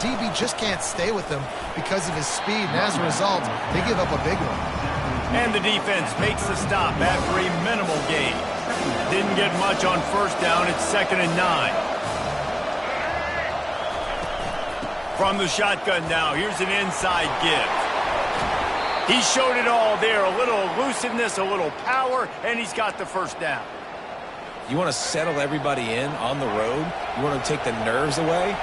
DB just can't stay with him because of his speed, and as a result, they give up a big one. And the defense makes the stop after a minimal gain. Didn't get much on first down. It's 2nd and 9. From the shotgun now, here's an inside give. He showed it all there, a little elusiveness, a little power, and he's got the first down. You want to settle everybody in on the road? You want to take the nerves away?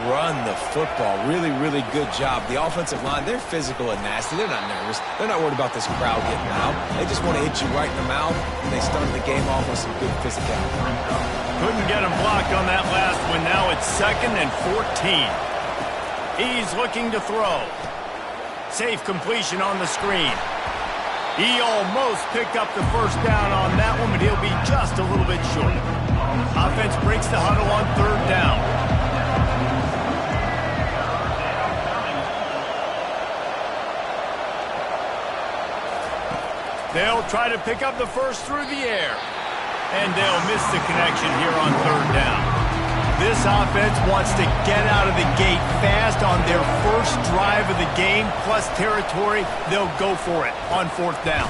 Run the football. Really, really good job. The offensive line, they're physical and nasty. They're not nervous. They're not worried about this crowd getting out. They just want to hit you right in the mouth, and they started the game off with some good physicality. Couldn't get him blocked on that last one. Now it's 2nd and 14. He's looking to throw. Safe completion on the screen. He almost picked up the first down on that one, but he'll be just a little bit short. Offense breaks the huddle on 3rd down. They'll try to pick up the first through the air. And they'll miss the connection here on 3rd down. This offense wants to get out of the gate fast on their first drive of the game, plus territory. They'll go for it on 4th down.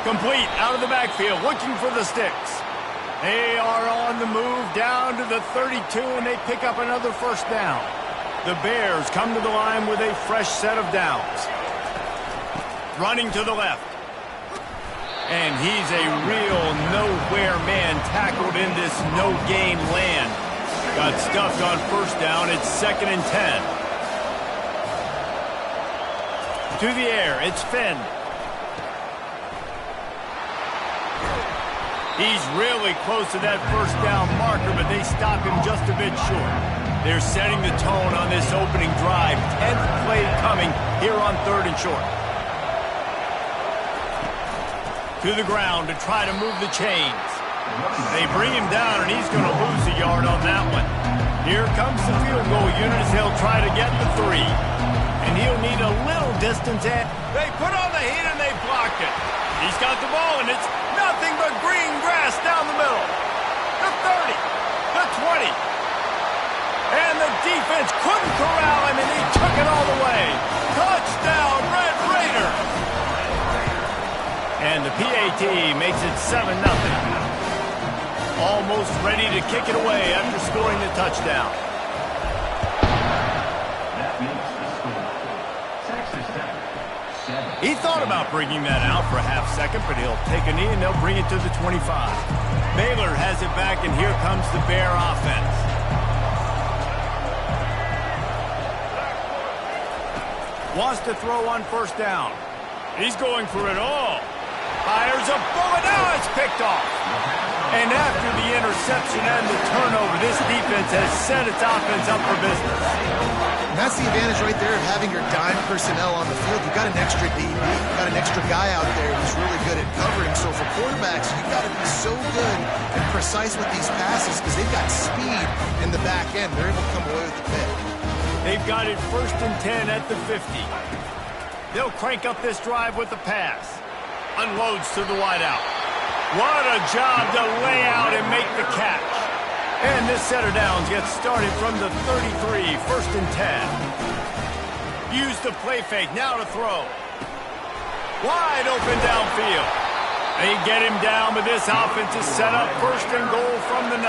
Complete out of the backfield, looking for the sticks. They are on the move down to the 32, and they pick up another first down. The Bears come to the line with a fresh set of downs. Running to the left. And he's a real nowhere man tackled in this no-gain land. Got stuffed on first down. It's 2nd and 10. To the air. It's Finn. He's really close to that first down marker, but they stop him just a bit short. They're setting the tone on this opening drive. 10th play coming here on 3rd and short. To the ground to try to move the chains. They bring him down, and he's going to lose a yard on that one. Here comes the field goal unit as they'll try to get the 3. And he'll need a little distance. And they put on the heat, and they blocked it. He's got the ball, and it's nothing but green grass down the middle. The 30, the 20. And the defense couldn't corral him, and he took it all the way. Touchdown, Red Raider. And the PAT makes it 7-0. Almost ready to kick it away after scoring the touchdown. He thought about bringing that out for a half second, but he'll take a knee and they'll bring it to the 25. Baylor has it back, and here comes the Bear offense. Wants to throw on first down. He's going for it all. Fires a bullet. Now it's picked off. And after the interception and the turnover, this defense has set its offense up for business. And that's the advantage right there of having your dime personnel on the field. You've got an extra DB. You've got an extra guy out there who's really good at covering. So for quarterbacks, you've got to be so good and precise with these passes because they've got speed in the back end. They're able to come away with the pick. They've got it 1st and 10 at the 50. They'll crank up this drive with the pass. Unloads to the wideout. What a job to lay out and make the catch. And this set of downs gets started from the 33, 1st and 10. Use the play fake, now to throw. Wide open downfield. They get him down, but this offense is set up 1st and goal from the 9.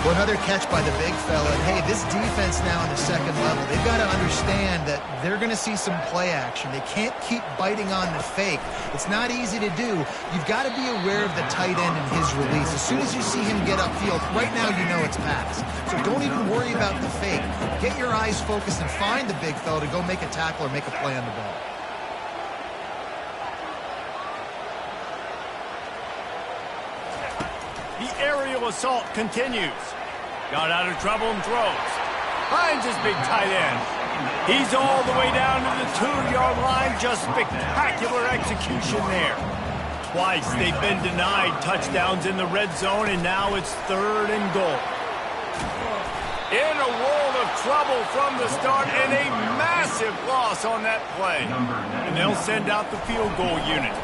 Well, another catch by the big fella. And hey, this defense now in the 2nd level, they've got to understand that they're going to see some play action. They can't keep biting on the fake. It's not easy to do. You've got to be aware of the tight end and his release. As soon as you see him get upfield, right now you know it's pass. So don't even worry about the fake. Get your eyes focused and find the big fella to go make a tackle or make a play on the ball. The aerial assault continues. Got out of trouble and throws. Finds his big tight end. He's all the way down to the 2-yard line. Just spectacular execution there. Twice they've been denied touchdowns in the red zone, and now it's 3rd and goal. In a world of trouble from the start, and a massive loss on that play. And they'll send out the field goal unit.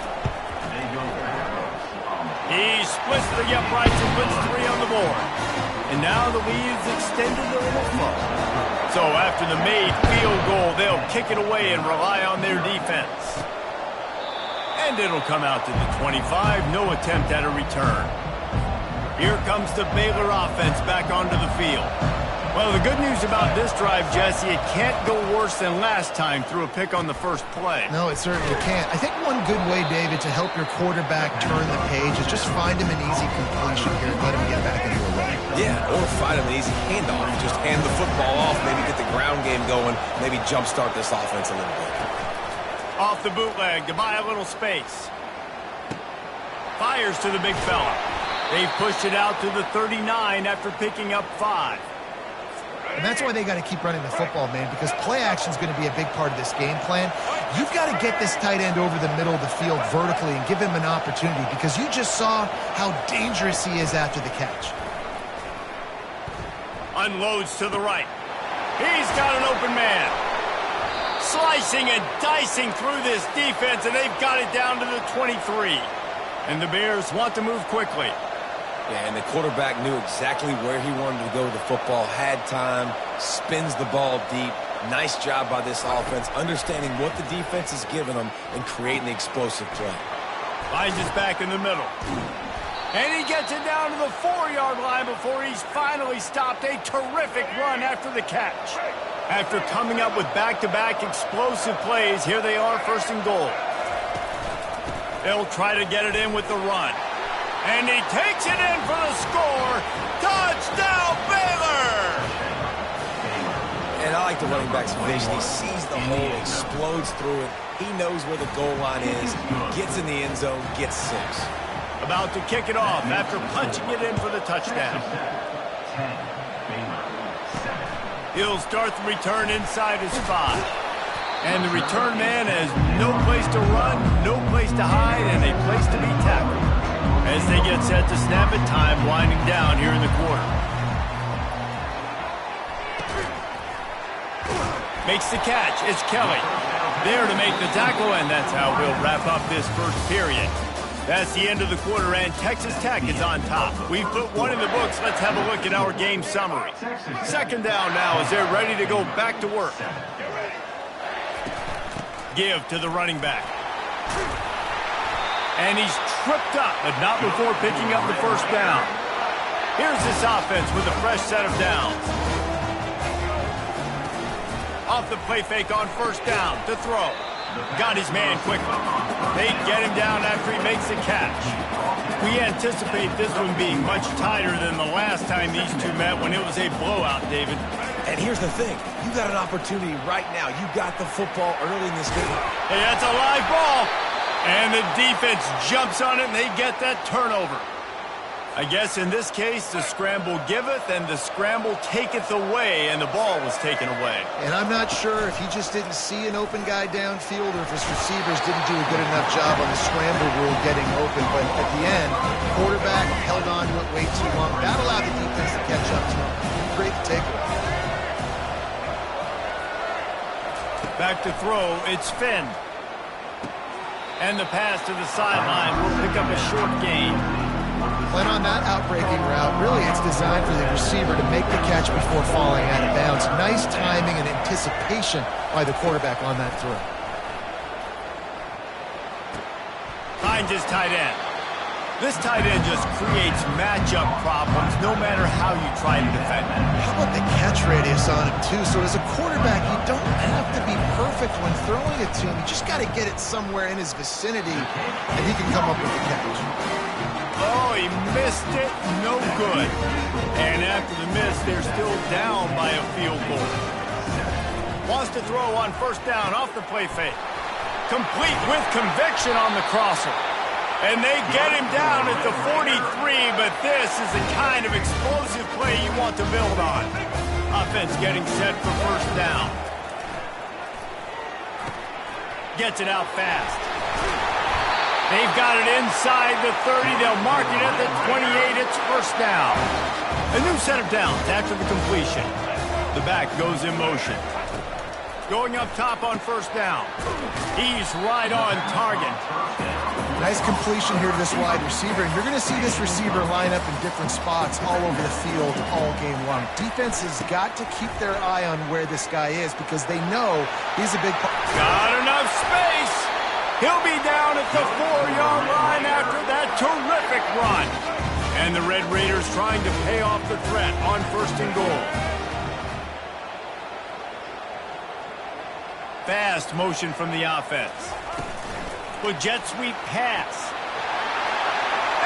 He splits the uprights and puts 3 on the board. And now the lead is extended to overflow. So after the made field goal, they'll kick it away and rely on their defense. And it'll come out to the 25. No attempt at a return. Here comes the Baylor offense back onto the field. Well, the good news about this drive, Jesse, it can't go worse than last time through a pick on the first play. No, it certainly can't. I think one good way, David, to help your quarterback turn the page is just find him an easy completion here and let him get back into a run. Yeah, or find him an easy handoff. Just hand the football off, maybe get the ground game going, maybe jumpstart this offense a little bit. Off the bootleg to buy a little space. Fires to the big fella. They've pushed it out to the 39 after picking up 5. And that's why they got to keep running the football, man, because play action is going to be a big part of this game plan. You've got to get this tight end over the middle of the field vertically and give him an opportunity, because you just saw how dangerous he is after the catch. Unloads to the right. He's got an open man. Slicing and dicing through this defense, and they've got it down to the 23. And the Bears want to move quickly. Yeah, and the quarterback knew exactly where he wanted to go with the football, had time, spins the ball deep. Nice job by this offense, understanding what the defense is giving them and creating the explosive play. Finds his back in the middle. And he gets it down to the 4-yard line before he's finally stopped. A terrific run after the catch. After coming up with back-to-back explosive plays, here they are, 1st and goal. They'll try to get it in with the run. And he takes it in for the score. Touchdown, Baylor! And I like the running back's vision. He sees the hole, explodes through it. He knows where the goal line is, gets in the end zone, gets 6. About to kick it off after punching it in for the touchdown. He'll start the return inside his 5. And the return man has no place to run, no place to hide, and a place to be tackled. As they get set to snap it, time winding down here in the quarter. Makes the catch. It's Kelly. There to make the tackle, and that's how we'll wrap up this first period. That's the end of the quarter, and Texas Tech is on top. We've put one in the books. Let's have a look at our game summary. 2nd down now as they're ready to go back to work. Give to the running back. And he's tripped up, but not before picking up the 1st down. Here's this offense with a fresh set of downs. Off the play fake on 1st down to throw. Got his man quickly. They get him down after he makes the catch. We anticipate this one being much tighter than the last time these two met when it was a blowout, David. And here's the thing. You got an opportunity right now. You got the football early in this game. Hey, that's a live ball. And the defense jumps on it, and they get that turnover. I guess in this case, the scramble giveth and the scramble taketh away, and the ball was taken away. And I'm not sure if he just didn't see an open guy downfield or if his receivers didn't do a good enough job on the scramble rule getting open. But at the end, the quarterback held on to it way too long. That allowed the defense to catch up to him. Great takeaway. Back to throw, it's Finn. And the pass to the sideline will pick up a short gain. Went on that outbreaking route. Really, it's designed for the receiver to make the catch before falling out of bounds. Nice timing and anticipation by the quarterback on that throw. Finds his tight end. This tight end just creates matchup problems no matter how you try to defend him. How about the catch radius on him, too? So as a quarterback, you don't have to be perfect when throwing it to him. You just got to get it somewhere in his vicinity, and he can come up with the catch. Oh, he missed it. No good. And after the miss, they're still down by a field goal. Wants to throw on 1st down off the play fake. Complete with conviction on the crosser. And they get him down at the 43, but this is the kind of explosive play you want to build on. Offense getting set for 1st down. Gets it out fast. They've got it inside the 30. They'll mark it at the 28. It's 1st down. A new set of downs after the completion. The back goes in motion. Going up top on 1st down. He's right on target. Nice completion here to this wide receiver, and you're going to see this receiver line up in different spots all over the field all game long. Defense has got to keep their eye on where this guy is because they know he's a big part. Got enough space. He'll be down at the 4-yard line after that terrific run. And the Red Raiders trying to pay off the threat on 1st and goal. Fast motion from the offense. The jet sweep pass.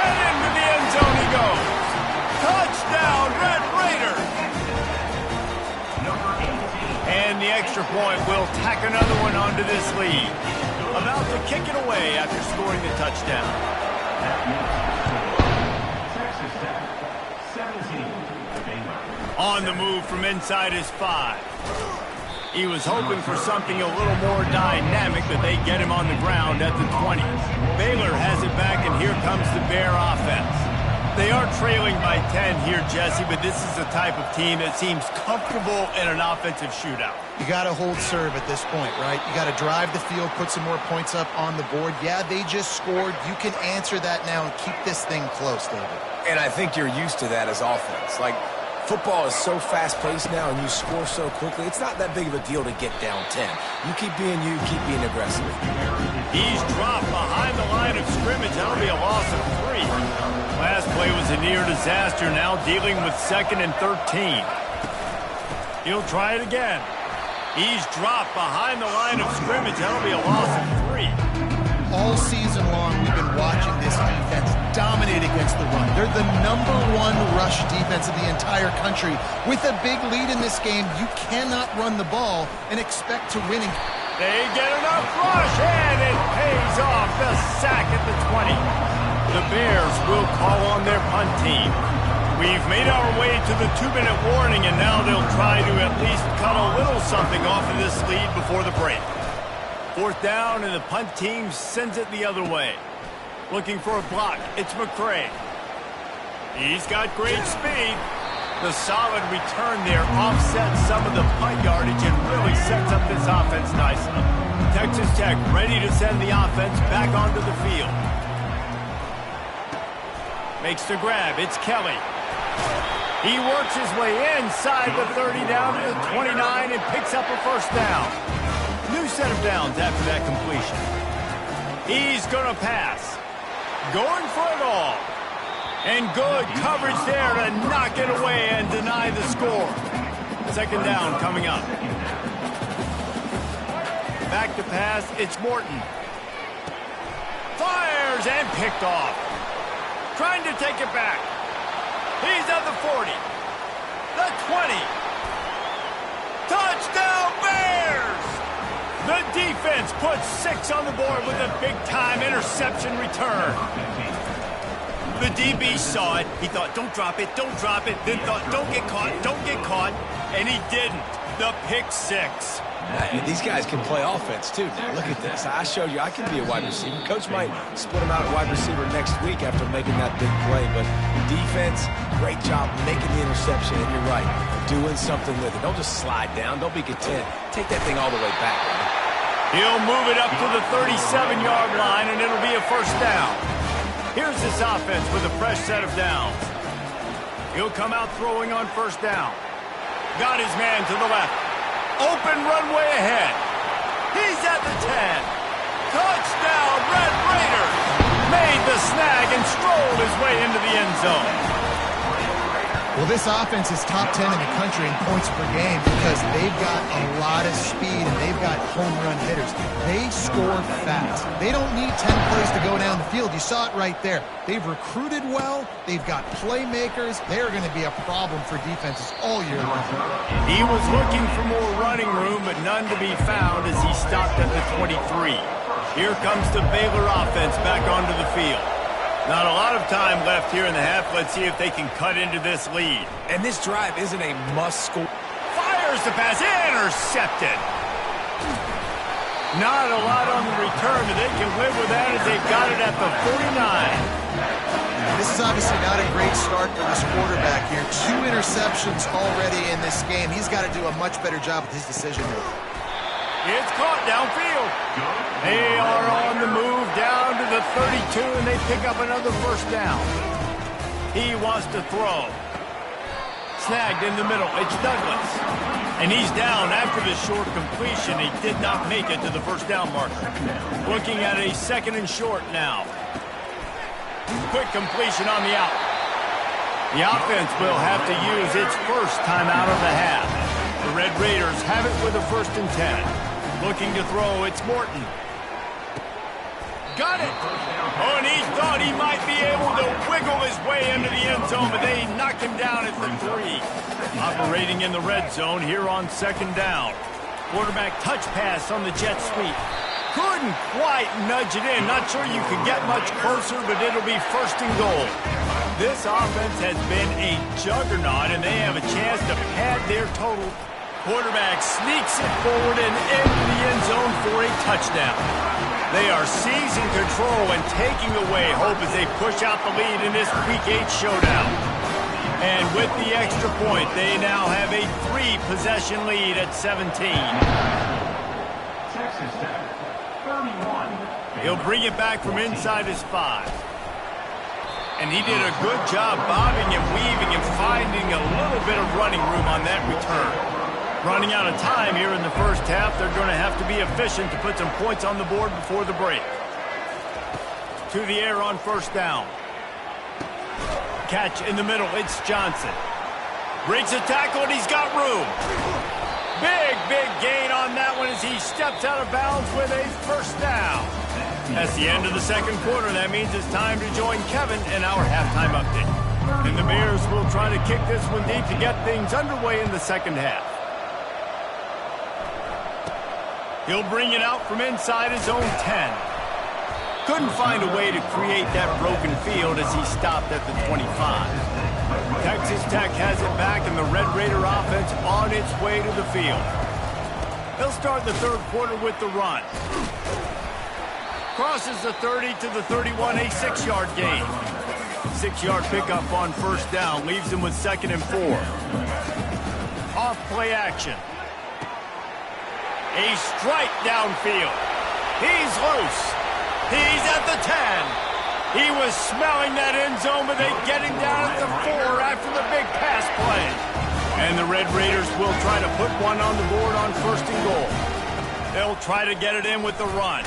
And into the end zone he goes. Touchdown, Red Raiders! And the extra point will tack another one onto this lead. About to kick it away after scoring the touchdown. On the move from inside his 5. He was hoping for something a little more dynamic, but they get him on the ground at the 20. Baylor has it back, and here comes the Bear offense. They are trailing by 10 here, Jesse, but this is the type of team that seems comfortable in an offensive shootout. You got to hold serve at this point, right? You got to drive the field, put some more points up on the board. Yeah, they just scored. You can answer that now and keep this thing close, David. And I think you're used to that as offense. Like, football is so fast-paced now, and you score so quickly. It's not that big of a deal to get down 10. You keep being you, keep being aggressive. He's dropped behind the line of scrimmage. That'll be a loss of 3. Last play was a near disaster. Now dealing with 2nd and 13. He'll try it again. He's dropped behind the line of scrimmage. That'll be a loss of 3. All season long, we've been watching this defense dominate against the run. They're the #1 rush defense of the entire country. With a big lead in this game, you cannot run the ball and expect to win. They get enough rush, and it pays off. The sack at the 20. The Bears will call on their punt team. We've made our way to the 2-minute warning, and now they'll try to at least cut a little something off of this lead before the break. 4th down, and the punt team sends it the other way. Looking for a block. It's McCray. He's got great speed. The solid return there offsets some of the punt yardage and really sets up this offense nicely. Texas Tech ready to send the offense back onto the field. Makes the grab. It's Kelly. He works his way inside the 30 down to the 29 and picks up a 1st down. New set of downs after that completion. He's going to pass. Going for it all. And good coverage there to knock it away and deny the score. 2nd down coming up. Back to pass. It's Morton. Fires and picked off. Trying to take it back. He's at the 40. The 20. Touchdown Bears! The defense puts 6 on the board with a big-time interception return. The DB saw it. He thought, don't drop it, don't drop it. Then thought, don't get caught. And he didn't. The pick 6. And these guys can play offense, too. Now, look at this. I showed you I can be a wide receiver. Coach might split him out at wide receiver next week after making that big play. But defense, great job making the interception. And you're right, doing something with it. Don't just slide down. Don't be content. Take that thing all the way back, right? He'll move it up to the 37-yard line, and it'll be a 1st down. Here's this offense with a fresh set of downs. He'll come out throwing on 1st down. Got his man to the left. Open runway ahead. He's at the 10. Touchdown, Red Raiders. Made the snag and strolled his way into the end zone. Well, this offense is top 10 in the country in points per game because they've got a lot of speed and they've got home run hitters. They score fast. They don't need 10 plays to go down the field. You saw it right there. They've recruited well. They've got playmakers. They're going to be a problem for defenses all year long. He was looking for more running room, but none to be found as he stopped at the 23. Here comes the Baylor offense back onto the field. Not a lot of time left here in the half. Let's see if they can cut into this lead. And this drive isn't a must-score. Fires the pass. Intercepted. Not a lot on the return, but they can live with that as they've got it at the 49. This is obviously not a great start for this quarterback here. 2 interceptions already in this game. He's got to do a much better job with his decision making. It's caught downfield. They are on the move down to the 32, and they pick up another first down. He wants to throw. Snagged in the middle. It's Douglas. And he's down after the short completion. He did not make it to the first down marker. Looking at a 2nd and short now. Quick completion on the out. The offense will have to use its first timeout of the half. The Red Raiders have it with a 1st and 10. Looking to throw, it's Morton. Got it! Oh, and he thought he might be able to wiggle his way into the end zone, but they knocked him down at the 3. Operating in the red zone here on 2nd down. Quarterback touch pass on the jet sweep. Couldn't quite nudge it in. Not sure you could get much closer, but it'll be 1st and goal. This offense has been a juggernaut, and they have a chance to pad their total. Quarterback sneaks it forward and into the end zone for a touchdown. They are seizing control and taking away hope as they push out the lead in this Week 8 showdown. And with the extra point, they now have a 3-possession lead at 17. Texas Tech, 31. He'll bring it back from inside his 5. And he did a good job bobbing and weaving and finding a little bit of running room on that return. Running out of time here in the first half. They're going to have to be efficient to put some points on the board before the break. To the air on 1st down. Catch in the middle. It's Johnson. Breaks a tackle, and he's got room. Big gain on that one as he steps out of bounds with a 1st down. That's the end of the 2nd quarter. That means it's time to join Kevin in our halftime update. And the Bears will try to kick this one deep to get things underway in the 2nd half. He'll bring it out from inside his own 10. Couldn't find a way to create that broken field as he stopped at the 25. Texas Tech has it back, and the Red Raider offense on its way to the field. They'll start the 3rd quarter with the run. Crosses the 30 to the 31, a 6-yard gain. 6-yard pickup on 1st down, leaves him with 2nd and 4. Off play action. A strike downfield. He's loose. He's at the 10. He was smelling that end zone, but they get him down at the 4 after the big pass play. And the Red Raiders will try to put one on the board on 1st and goal. They'll try to get it in with the run.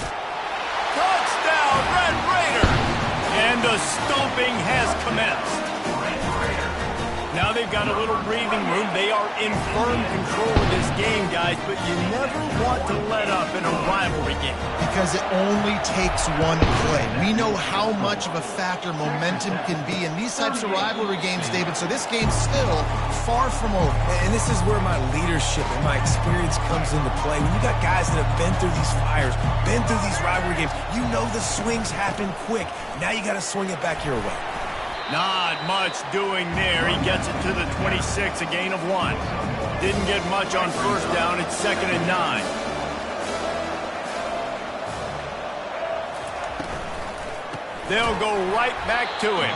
Touchdown, Red Raiders! And the stomping has commenced. Now they've got a little breathing room. They are in firm control of this game, guys, but you never want to let up in a rivalry game. Because it only takes one play. We know how much of a factor momentum can be in these types of rivalry games, David, so this game's still far from over. And this is where my leadership and my experience comes into play. When you got guys that have been through these fires, been through these rivalry games, you know the swings happen quick. Now you got to swing it back your way. Not much doing there. He gets it to the 26, a gain of 1. Didn't get much on 1st down. It's 2nd and 9. They'll go right back to him.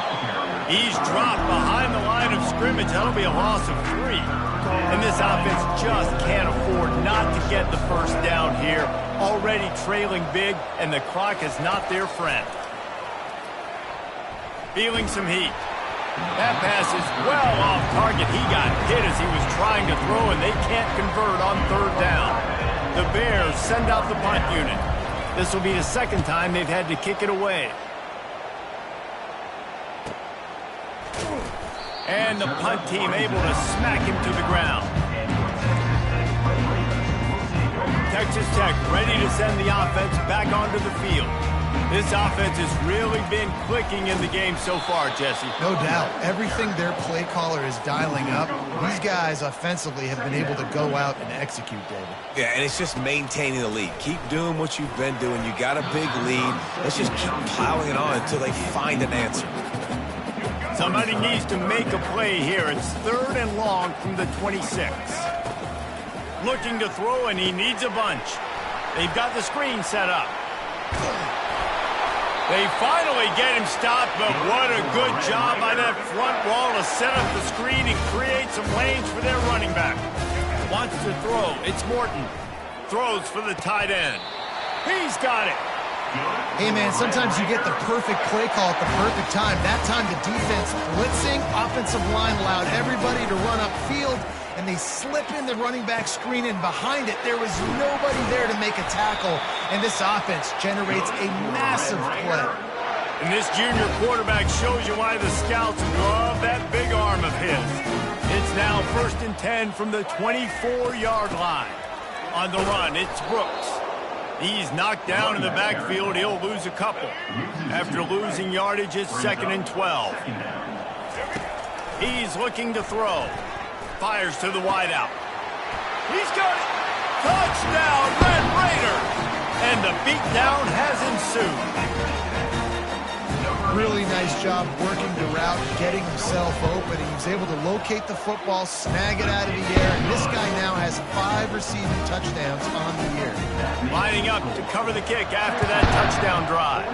He's dropped behind the line of scrimmage. That'll be a loss of 3. And this offense just can't afford not to get the 1st down here. Already trailing big, and the clock is not their friend. Feeling some heat. That pass is well off target. He got hit as he was trying to throw, and they can't convert on 3rd down. The Bears send out the punt unit. This will be the 2nd time they've had to kick it away. And the punt team able to smack him to the ground. Texas Tech ready to send the offense back onto the field. This offense has really been clicking in the game so far, Jesse. No doubt. Everything their play caller is dialing up, these guys offensively have been able to go out and execute, David. Yeah, and it's just maintaining the lead. Keep doing what you've been doing. You got a big lead. Let's just keep piling it on until they find an answer. Somebody needs to make a play here. It's 3rd and long from the 26. Looking to throw, and he needs a bunch. They've got the screen set up. They finally get him stopped, but what a good job by that front wall to set up the screen and create some lanes for their running back. Wants to throw. It's Morton. Throws for the tight end. He's got it. Hey, man, sometimes you get the perfect play call at the perfect time. That time the defense blitzing, offensive line allowed everybody to run upfield, and they slip in the running back screen, and behind it there was nobody there to make a tackle, and this offense generates a massive play. And this junior quarterback shows you why the scouts love that big arm of his. It's now 1st and 10 from the 24-yard line. On the run, it's Brooks. He's knocked down in the backfield. He'll lose a couple. After losing yardage, it's 2nd and 12. He's looking to throw. Fires to the wideout. He's got it. Touchdown, Red Raider. And the beatdown has ensued. Really nice job working the route, getting himself open. He was able to locate the football, snag it out of the air, and this guy now has 5 receiving touchdowns on the year. Lining up to cover the kick after that touchdown drive.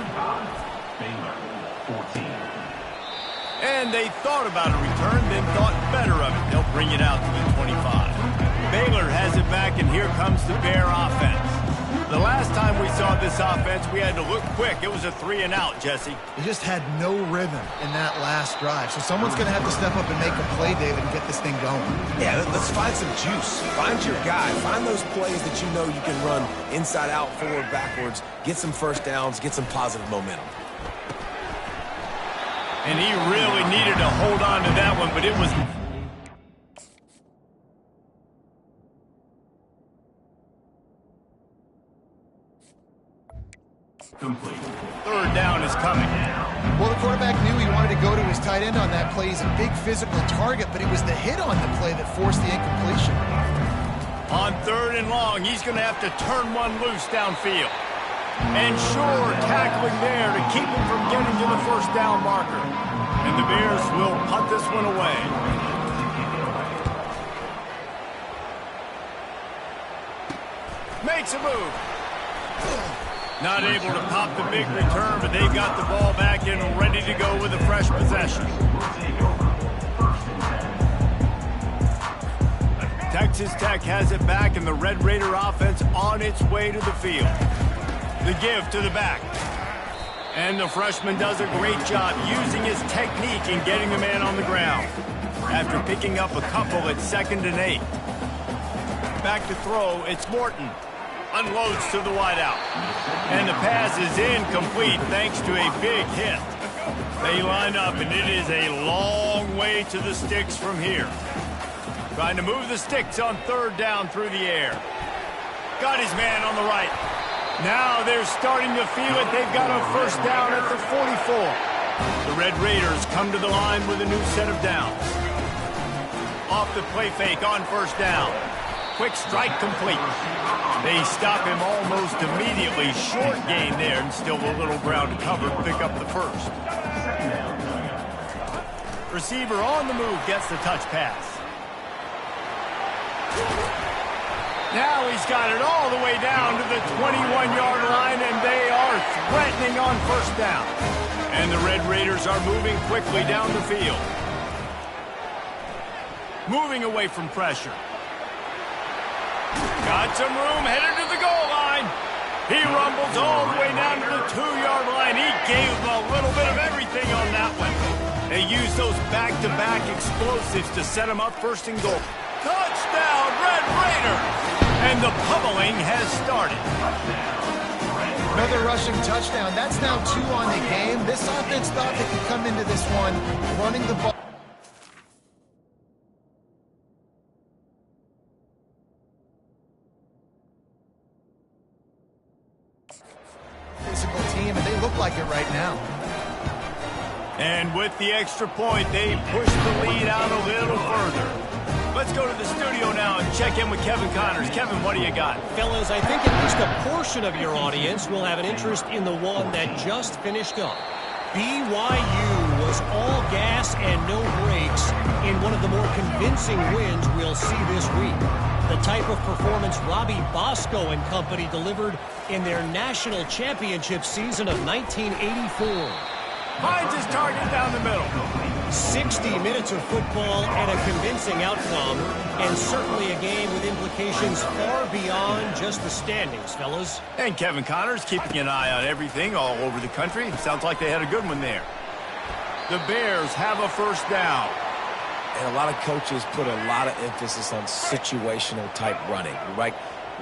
And they thought about a return, then thought better of it. They'll bring it out to the 25. Baylor has it back, and here comes the Bear offense. The last time we saw this offense, we had to look quick. It was a 3-and-out, Jesse. They just had no rhythm in that last drive. So someone's going to have to step up and make a play, David, and get this thing going. Yeah, let's find some juice. Find your guy. Find those plays that you know you can run inside out, forward, backwards, get some first downs, get some positive momentum. And he really needed to hold on to that one, but it was... Complete. 3rd down is coming. Well, the quarterback knew he wanted to go to his tight end on that play. He's a big physical target, but it was the hit on the play that forced the incompletion. On 3rd and long, he's going to have to turn one loose downfield. And sure, tackling there to keep him from getting to the 1st down marker. And the Bears will punt this one away. Makes a move. Not able to pop the big return, but they've got the ball back and ready to go with a fresh possession. Texas Tech has it back, and the Red Raider offense on its way to the field. The give to the back. And the freshman does a great job using his technique and getting the man on the ground. After picking up a couple at 2nd and 8. Back to throw, it's Morton. Unloads to the wideout. And the pass is incomplete thanks to a big hit. They line up, and it is a long way to the sticks from here. Trying to move the sticks on 3rd down through the air. Got his man on the right. Now they're starting to feel it. They've got a 1st down at the 44. The Red Raiders come to the line with a new set of downs. Off the play fake on 1st down. Quick strike complete. They stop him almost immediately. Short gain there, and still a little ground to cover. Pick up the 1st. Receiver on the move gets the touch pass. Now he's got it all the way down to the 21-yard line, and they are threatening on 1st down. And the Red Raiders are moving quickly down the field. Moving away from pressure. Got some room, headed to the goal line. He rumbles all the way down to the 2-yard line. He gave them a little bit of everything on that one. They used those back-to-back explosives to set him up 1st and goal. Touchdown, Red Raider! And the pummeling has started. Another rushing touchdown. That's now 2 on the game. This offense thought they could come into this one running the ball. Physical team, and they look like it right now. And with the extra point, they push the lead out a little further. Let's go to the studio now and check in with Kevin Connors. Kevin, what do you got? Fellas, I think at least a portion of your audience will have an interest in the one that just finished up. BYU was all gas and no brakes in one of the more convincing wins we'll see this week. The type of performance Robbie Bosco and company delivered in their national championship season of 1984. Finds his target down the middle. 60 minutes of football and a convincing outcome, and certainly a game with implications far beyond just the standings, fellas. And Kevin Connors keeping an eye on everything all over the country. Sounds like they had a good one there. The Bears have a first down. And a lot of coaches put a lot of emphasis on situational type running, right?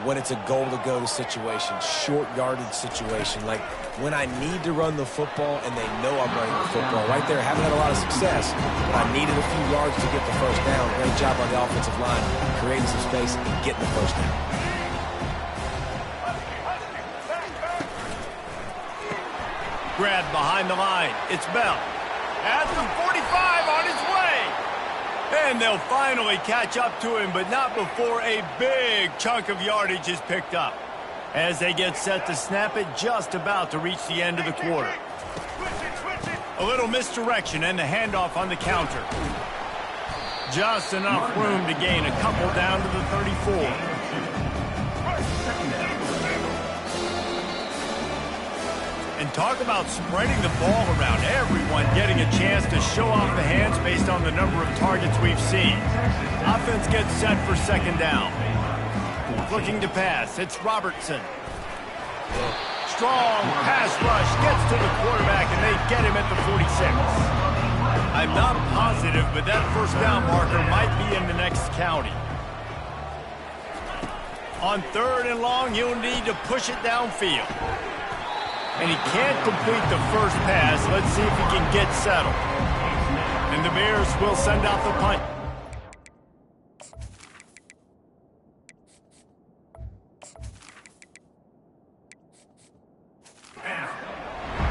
When it's a goal to go to situation, short yardage situation, like when I need to run the football and they know I'm running the football. Right there, haven't had a lot of success, but I needed a few yards to get the first down. Great job on the offensive line, creating some space and getting the first down. Grabbed behind the line. It's Bell. At the 45 on his way. And they'll finally catch up to him, but not before a big chunk of yardage is picked up. As they get set to snap it, just about to reach the end of the quarter. A little misdirection and the handoff on the counter. Just enough room to gain a couple down to the 34. And talk about spreading the ball around. Everyone getting a chance to show off the hands based on the number of targets we've seen. Offense gets set for second down. Looking to pass. It's Robertson. Strong pass rush. Gets to the quarterback, and they get him at the 46. I'm not positive, but that first down marker might be in the next county. On 3rd and long, you'll need to push it downfield. And he can't complete the first pass. Let's see if he can get settled. And the Bears will send out the punt.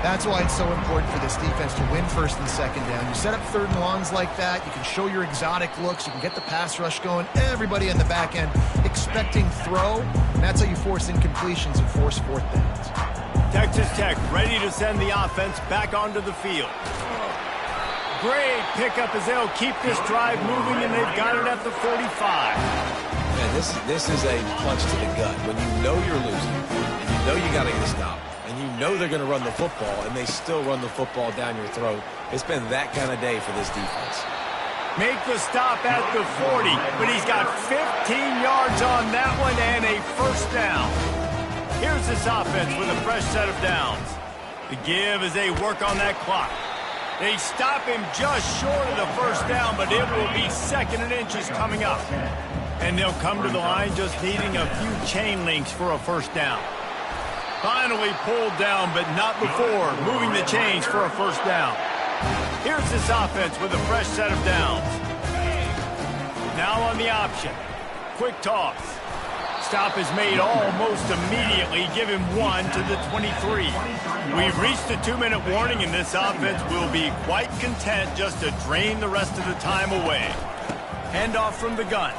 That's why it's so important for this defense to win first and second down. You set up 3rd and longs like that. You can show your exotic looks. You can get the pass rush going. Everybody on the back end expecting throw. And that's how you force incompletions and force 4th downs. Texas Tech ready to send the offense back onto the field. Great pickup as they'll keep this drive moving, and they've got it at the 45. Man, this is a punch to the gut. When you know you're losing, and you know you got to get a stop, and you know they're going to run the football, and they still run the football down your throat. It's been that kind of day for this defense. Make the stop at the 40, but he's got 15 yards on that one and a first down. Here's this offense with a fresh set of downs. The give as they work on that clock. They stop him just short of the first down, but it will be 2nd and inches coming up. And they'll come to the line just needing a few chain links for a first down. Finally pulled down, but not before moving the chains for a first down. Here's this offense with a fresh set of downs. Now on the option. Quick toss. Stop is made almost immediately. Give him 1 to the 23. We've reached the 2-minute warning, and this offense will be quite content just to drain the rest of the time away. Handoff from the gun.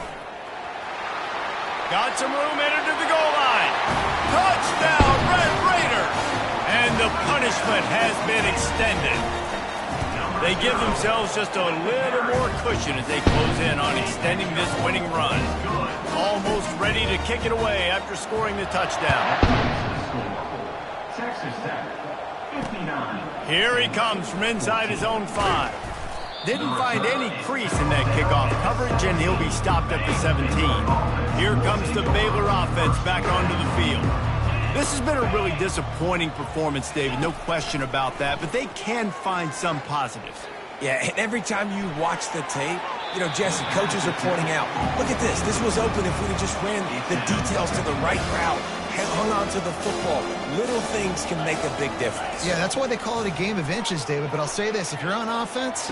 Got some room, entered to the goal line. Touchdown, Red Raiders! And the punishment has been extended. They give themselves just a little more cushion as they close in on extending this winning run. Almost ready to kick it away after scoring the touchdown. Texas Tech, 59. Here he comes from inside his own 5. Didn't find any crease in that kickoff coverage, and he'll be stopped at the 17. Here comes the Baylor offense back onto the field. This has been a really disappointing performance, David, no question about that, but they can find some positives. Yeah, and every time you watch the tape, you know, Jesse, coaches are pointing out, look at this. This was open if we'd have just ran the details to the right route, hung on to the football. Little things can make a big difference. Yeah, that's why they call it a game of inches, David. But I'll say this, if you're on offense,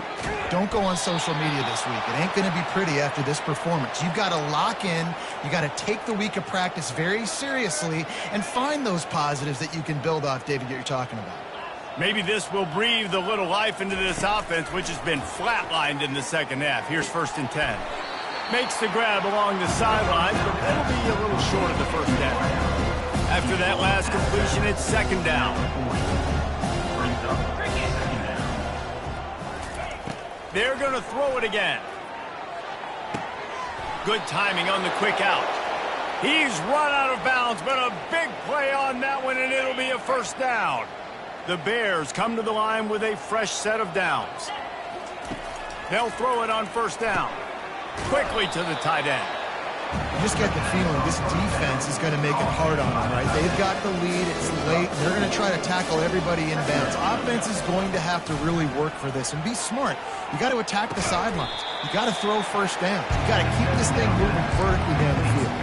don't go on social media this week. It ain't going to be pretty after this performance. You've got to lock in. You got to take the week of practice very seriously and find those positives that you can build off, David, that you're talking about. Maybe this will breathe a little life into this offense, which has been flatlined in the second half. Here's 1st and 10. Makes the grab along the sidelines, but that'll be a little short of the first down. After that last completion, it's 2nd down. They're going to throw it again. Good timing on the quick out. He's run out of bounds, but a big play on that one, and it'll be a first down. The Bears come to the line with a fresh set of downs. They'll throw it on first down. Quickly to the tight end. You just get the feeling this defense is going to make it hard on them, right? They've got the lead. It's late. They're going to try to tackle everybody in bounds. Offense is going to have to really work for this and be smart. You got to attack the sidelines. You got to throw first down. You got to keep this thing moving vertically down the field.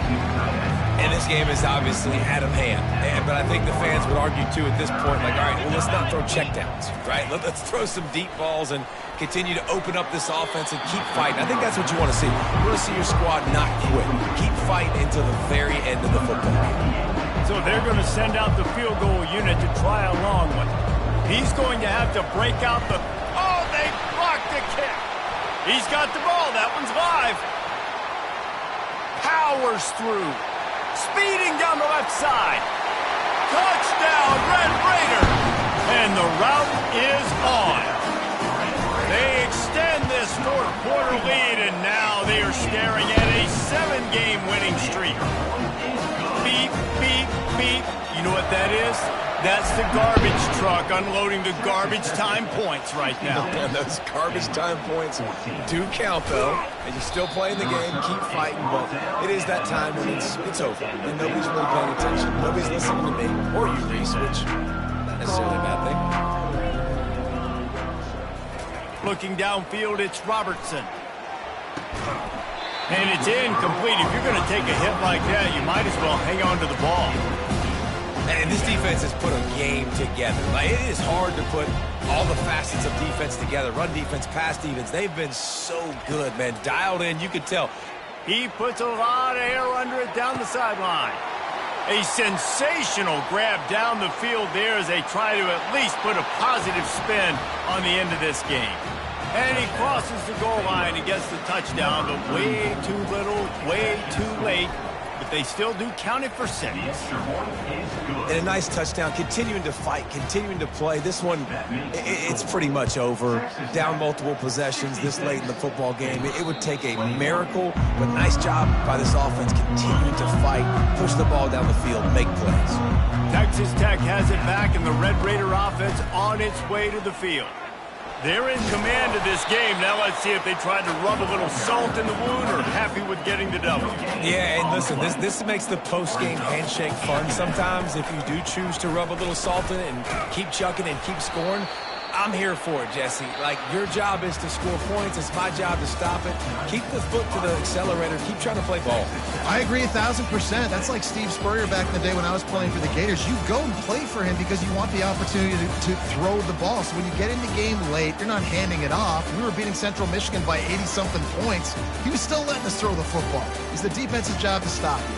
And this game is obviously out of hand. But I think the fans would argue, too, at this point, like, all right, well, let's not throw checkdowns, right? Let's throw some deep balls and continue to open up this offense and keep fighting. I think that's what you want to see. You want to see your squad not quit. Keep fighting until the very end of the football game. So they're going to send out the field goal unit to try a long one. He's going to have to break out the... Oh, they blocked the kick. He's got the ball. That one's live. Powers through. Speeding down the left side. Touchdown, Red Raider. And the route is on. They extend this fourth-quarter lead, and now they are staring at a 7-game winning streak. Beep, beep, beep. You know what that is? That's the garbage truck unloading the garbage time points right now. And those garbage time points do count, though. And you're still playing the game, keep fighting, but it is that time when it's over. And nobody's really paying attention. Nobody's listening to me or you, Reese, which not necessarily a bad thing. Looking downfield, it's Robertson. And it's incomplete. If you're going to take a hit like that, you might as well hang on to the ball. And this defense has put a game together. Like, it is hard to put all the facets of defense together. Run defense, pass defense. They've been so good, man. Dialed in, you could tell. He puts a lot of air under it down the sideline. A sensational grab down the field there as they try to at least put a positive spin on the end of this game. And he crosses the goal line and gets the touchdown, but way too little, way too late. But they still do count it for 6. And a nice touchdown, continuing to fight, continuing to play. This one, it's pretty much over. Down multiple possessions this late in the football game. It would take a miracle, but nice job by this offense continuing to fight, push the ball down the field, make plays. Texas Tech has it back, and the Red Raider offense on its way to the field. They're in command of this game. Now let's see if they tried to rub a little salt in the wound or happy with getting the W. Yeah, and listen, this makes the post-game handshake fun sometimes if you do choose to rub a little salt in it and keep chucking and keep scoring. I'm here for it, Jesse. Like, your job is to score points. It's my job to stop it. Keep the foot to the accelerator. Keep trying to play ball. I agree 1,000%. That's like Steve Spurrier back in the day when I was playing for the Gators. You go and play for him because you want the opportunity to throw the ball. So when you get in the game late, you're not handing it off. We were beating Central Michigan by 80-something points. He was still letting us throw the football. It's the defense's job to stop you.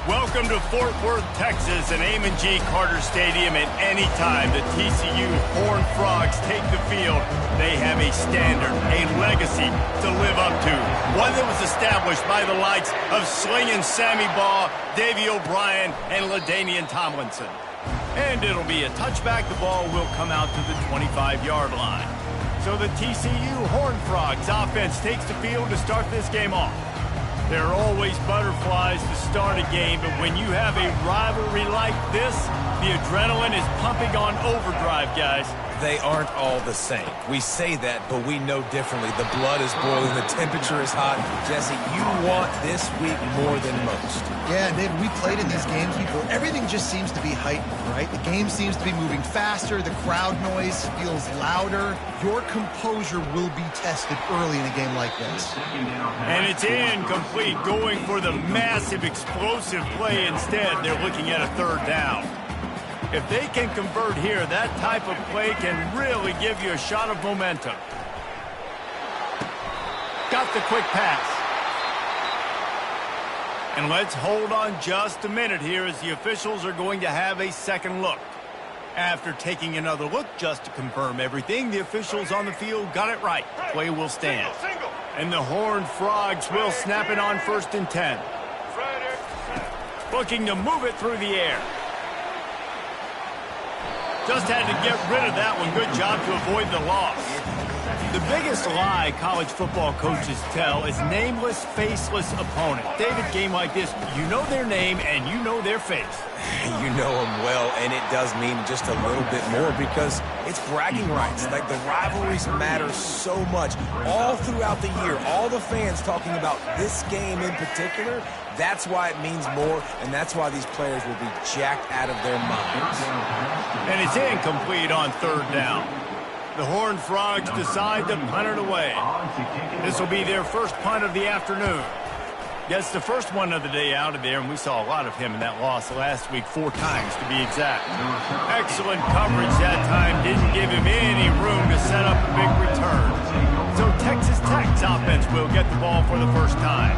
Welcome to Fort Worth, Texas, and Amon G. Carter Stadium. At any time the TCU Horned Frogs take the field, they have a standard, a legacy to live up to. One that was established by the likes of Slingin' Sammy Baugh, Davey O'Brien, and LaDainian Tomlinson. And it'll be a touchback. The ball will come out to the 25-yard line. So the TCU Horned Frogs offense takes the field to start this game off. There are always butterflies to start a game, but when you have a rivalry like this, the adrenaline is pumping on overdrive, guys. They aren't all the same. We say that, but we know differently. The blood is boiling. The temperature is hot. Jesse, you want this week more than most. Yeah, David, we played in these games before. Everything just seems to be heightened, right? The game seems to be moving faster. The crowd noise feels louder. Your composure will be tested early in a game like this. And it's incomplete, going for the massive, explosive play instead. They're looking at a third down. If they can convert here, that type of play can really give you a shot of momentum. Got the quick pass. And let's hold on just a minute here as the officials are going to have a second look. After taking another look just to confirm everything, the officials on the field got it right. Play will stand. And the Horned Frogs will snap it on 1st and 10. Looking to move it through the air. Just had to get rid of that one. Good job to avoid the loss. The biggest lie college football coaches tell is nameless, faceless opponent. David, game like this, you know their name and you know their face. You know them well, and it does mean just a little bit more because it's bragging rights. Like, the rivalries matter so much. All throughout the year, all the fans talking about this game in particular, that's why it means more, and that's why these players will be jacked out of their minds. And it's incomplete on 3rd down. The Horned Frogs decide to punt it away. This will be their first punt of the afternoon. Gets the first one of the day out of there, and we saw a lot of him in that loss last week, 4 times to be exact. Excellent coverage that time, didn't give him any room to set up a big return. So Texas Tech's offense will get the ball for the first time.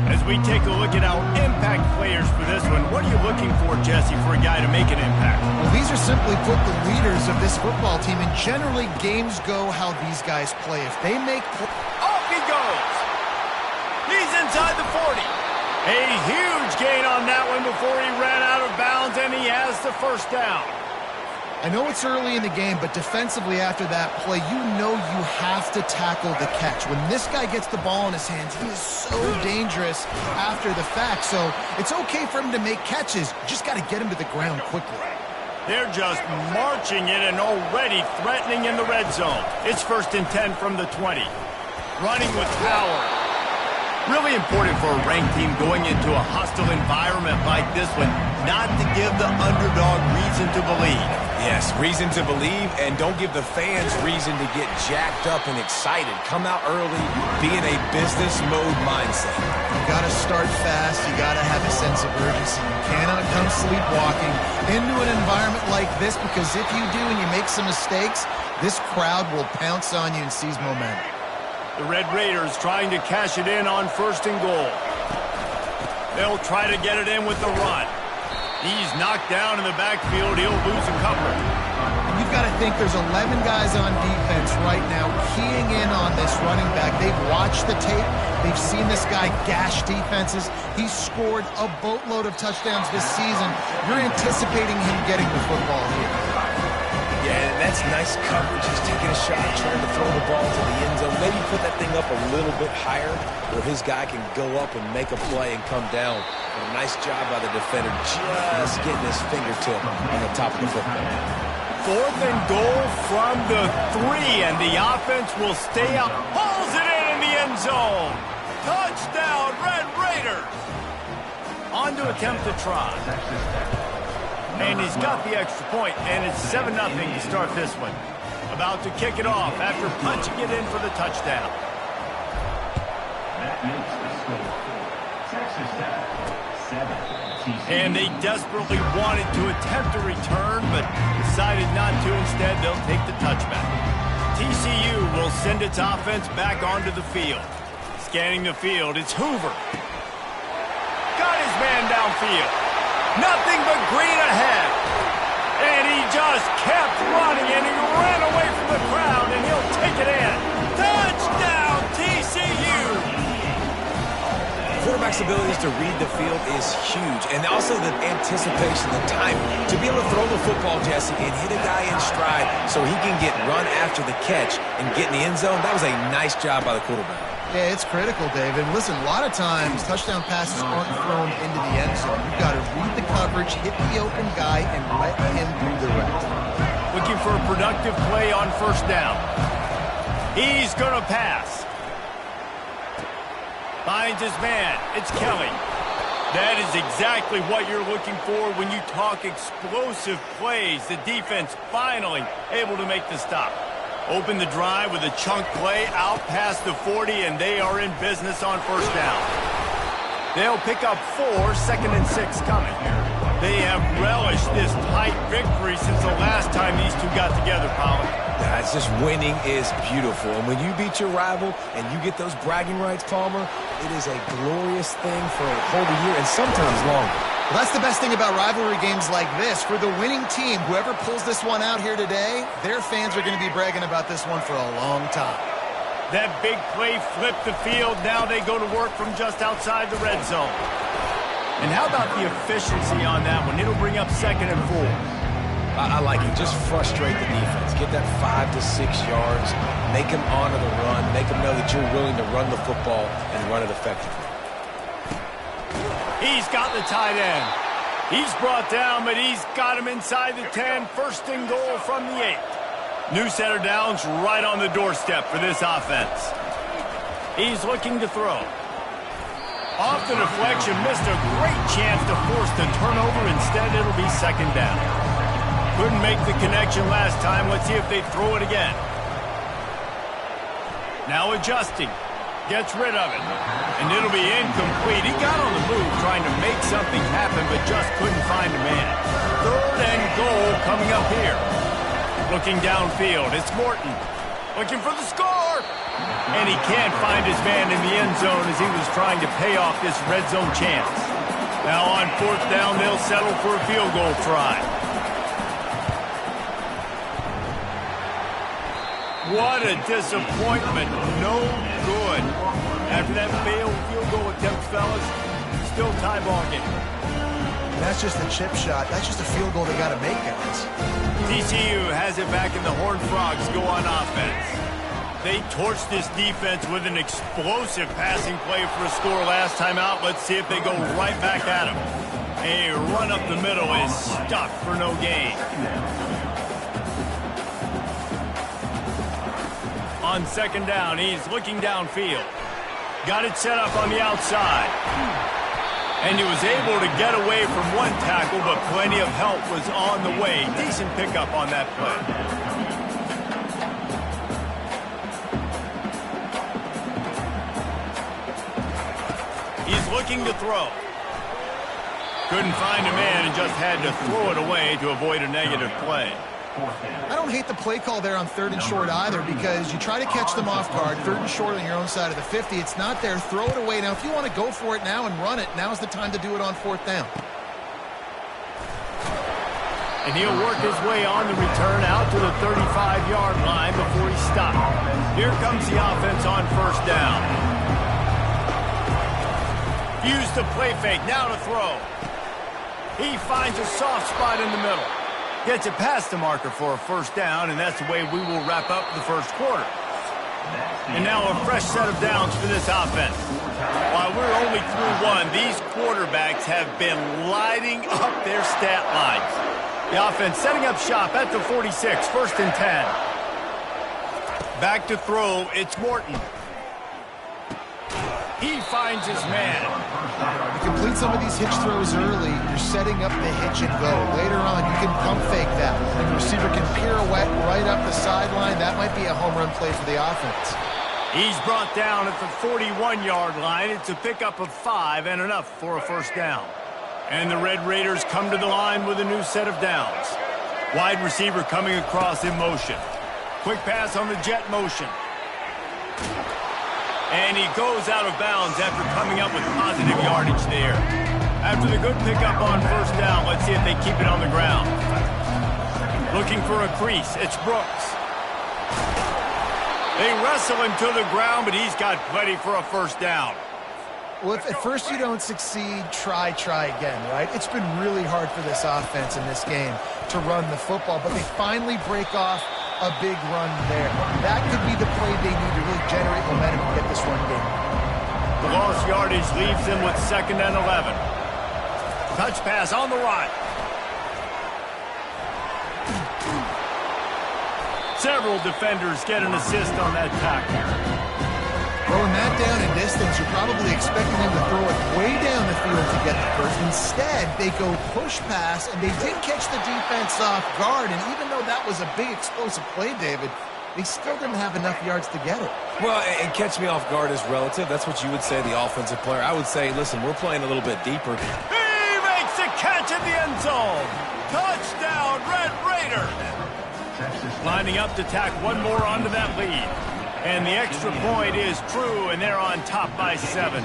As we take a look at our impact players for this one, what are you looking for, Jesse, for a guy to make an impact? Well, these are simply put the leaders of this football team, and generally games go how these guys play. If they make... Off he goes! He's inside the 40. A huge gain on that one before he ran out of bounds, and he has the first down. I know it's early in the game, but defensively after that play, you know you have to tackle the catch. When this guy gets the ball in his hands, he is so dangerous after the fact. So it's okay for him to make catches. Just got to get him to the ground quickly. They're just marching it and already threatening in the red zone. It's 1st and 10 from the 20. Running with power. Really important for a ranked team going into a hostile environment like this one, not to give the underdog reason to believe. Yes, reason to believe, and don't give the fans reason to get jacked up and excited. Come out early, be in a business mode mindset. You got to start fast. You got to have a sense of urgency. You cannot come sleepwalking into an environment like this, because if you do and you make some mistakes, this crowd will pounce on you and seize momentum. The Red Raiders trying to cash it in on 1st and goal. They'll try to get it in with the run. He's knocked down in the backfield. He'll lose a couple. You've got to think there's 11 guys on defense right now keying in on this running back. They've watched the tape. They've seen this guy gash defenses. He's scored a boatload of touchdowns this season. You're anticipating him getting the football here. Yeah, and that's nice coverage. He's taking a shot, trying to throw the ball to the end zone. Maybe put that thing up a little bit higher where his guy can go up and make a play and come down. But a nice job by the defender just getting his fingertip on the top of the football. 4th and goal from the 3, and the offense will stay up. Hauls it in the end zone. Touchdown, Red Raiders. On to attempt to try. And he's got the extra point, and it's 7-0 to start this one. About to kick it off after punching it in for the touchdown. That makes the score. Texas Tech 7. And they desperately wanted to attempt a return, but decided not to. Instead, they'll take the touchback. TCU will send its offense back onto the field. Scanning the field, it's Hoover. Got his man downfield. Nothing but green ahead. And he just kept running, and he ran away from the crowd, and he'll take it in. Touchdown, TCU! Quarterback's abilities to read the field is huge, and also the anticipation, the timing. To be able to throw the football, Jesse, and hit a guy in stride so he can get run after the catch and get in the end zone, that was a nice job by the quarterback. Yeah, it's critical, David. Listen, a lot of times touchdown passes aren't thrown into the end zone. You've got to read the coverage, hit the open guy, and let him do the rest. Looking for a productive play on first down. He's going to pass. Finds his man. It's Kelly. That is exactly what you're looking for when you talk explosive plays. The defense finally able to make the stop. Open the drive with a chunk play out past the 40, and they are in business on first down. They'll pick up 4, 2nd and 6 coming. They have relished this tight victory since the last time these two got together, Pollard. Yeah, it's just winning is beautiful. And when you beat your rival and you get those bragging rights, Palmer, it is a glorious thing for a whole year and sometimes longer. Well, that's the best thing about rivalry games like this. For the winning team, whoever pulls this one out here today, their fans are going to be bragging about this one for a long time. That big play flipped the field. Now they go to work from just outside the red zone. And how about the efficiency on that one? It'll bring up 2nd and 4. I like it. Just frustrate the defense. Get that 5 to 6 yards. Make them honor the run. Make them know that you're willing to run the football and run it effectively. He's got the tight end. He's brought down, but he's got him inside the 10. 1st and goal from the 8. New set of downs right on the doorstep for this offense. He's looking to throw. Off the deflection, missed a great chance to force the turnover. Instead, it'll be 2nd down. Couldn't make the connection last time. Let's see if they throw it again. Now adjusting. Gets rid of it. And it'll be incomplete. He got on the move trying to make something happen, but just couldn't find a man. 3rd and goal coming up here. Looking downfield. It's Morton. Looking for the score. And he can't find his man in the end zone as he was trying to pay off this red zone chance. Now on 4th down, they'll settle for a field goal try. What a disappointment. No good. After that failed field goal attempt, fellas, still tie ball game. That's just a chip shot. That's just a field goal they got to make, guys. TCU has it back, and the Horned Frogs go on offense. They torched this defense with an explosive passing play for a score last time out. Let's see if they go right back at him. A run up the middle is stuck for no gain. On 2nd down, he's looking downfield. Got it set up on the outside. And he was able to get away from one tackle, but plenty of help was on the way. Decent pickup on that play. He's looking to throw. Couldn't find a man and just had to throw it away to avoid a negative play. I don't hate the play call there on 3rd and short either, because you try to catch them off guard. 3rd and short on your own side of the 50. It's not there. Throw it away. Now, if you want to go for it now and run it, now's the time to do it on 4th down. And he'll work his way on the return out to the 35-yard line before he stopped. Here comes the offense on 1st down. Use the play fake. Now to throw. He finds a soft spot in the middle. Gets it past the marker for a 1st down, and that's the way we will wrap up the 1st quarter. And now a fresh set of downs for this offense. While we're only through one, these quarterbacks have been lighting up their stat lines. The offense setting up shop at the 46, 1st and 10. Back to throw, it's Morton. He finds his man. You complete some of these hitch throws early, you're setting up the hitch and go. Later on, you can pump fake that. And the receiver can pirouette right up the sideline. That might be a home run play for the offense. He's brought down at the 41-yard line. It's a pickup of 5 and enough for a 1st down. And the Red Raiders come to the line with a new set of downs. Wide receiver coming across in motion. Quick pass on the jet motion. And he goes out of bounds after coming up with positive yardage there. After the good pickup on first down, let's see if they keep it on the ground. Looking for a crease. It's Brooks. They wrestle him to the ground, but he's got plenty for a first down. Well, if at first you don't succeed, try again, right? It's been really hard for this offense in this game to run the football, but they finally break off a big run there. That could be the play they need to really generate momentum and get this run game. The lost yardage leaves them with 2nd and 11. Touch pass on the right. Several defenders get an assist on that tackle. Throwing that down in distance, you're probably expecting them to throw it way down the field to get the first. Instead, they go push pass, and they did catch the defense off guard. And even though that was a big explosive play, David, they still didn't have enough yards to get it. Well, and catch me off guard is relative. That's what you would say, the offensive player. I would say, listen, we're playing a little bit deeper. He makes a catch in the end zone. Touchdown, Red Raiders. Lining up to tack one more onto that lead. And the extra point is true, and they're on top by 7.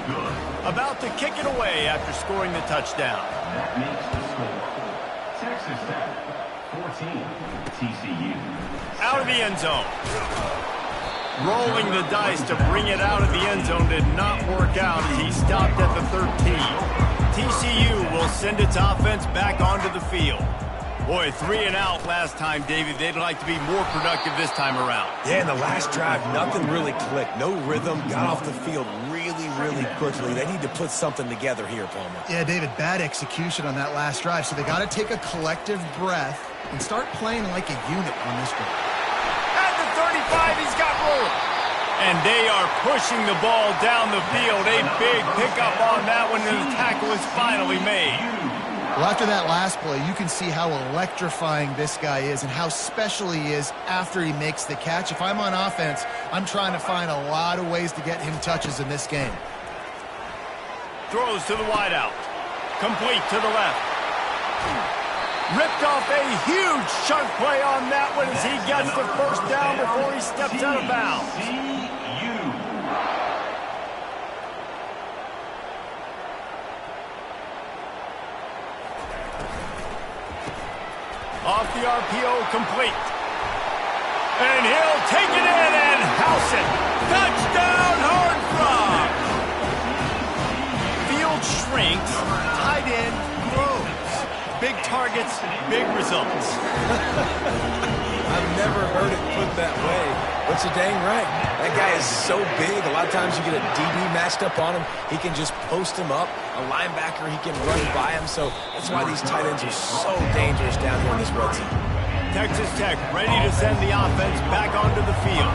About to kick it away after scoring the touchdown. That makes the score. Texas Tech, 14, TCU. Out of the end zone. Rolling the dice to bring it out of the end zone did not work out as he stopped at the 13. TCU will send its offense back onto the field. Boy, 3 and out last time, David. They'd like to be more productive this time around. Yeah, in the last drive, nothing really clicked. No rhythm, got off the field really quickly. They need to put something together here, Palmer. Yeah, David, bad execution on that last drive. So they got to take a collective breath and start playing like a unit on this drive. At the 35, he's got room. And they are pushing the ball down the field. A big pickup on that one, and the tackle is finally made. Well, after that last play, you can see how electrifying this guy is and how special he is after he makes the catch. If I'm on offense, I'm trying to find a lot of ways to get him touches in this game. Throws to the wideout. Complete to the left. Ripped off a huge chunk play on that one as he gets the first down before he steps out of bounds. Off the RPO, complete. And he'll take it in and house it. Touchdown, Hard Rock. Field shrinks, tight end grows. Big targets, big results. I've never heard it put that way, but you're dang right. That guy is so big. A lot of times you get a DB matched up on him. He can just post him up. A linebacker, he can run by him. So that's why these tight ends are so dangerous down here in this red zone. Texas Tech ready to send the offense back onto the field.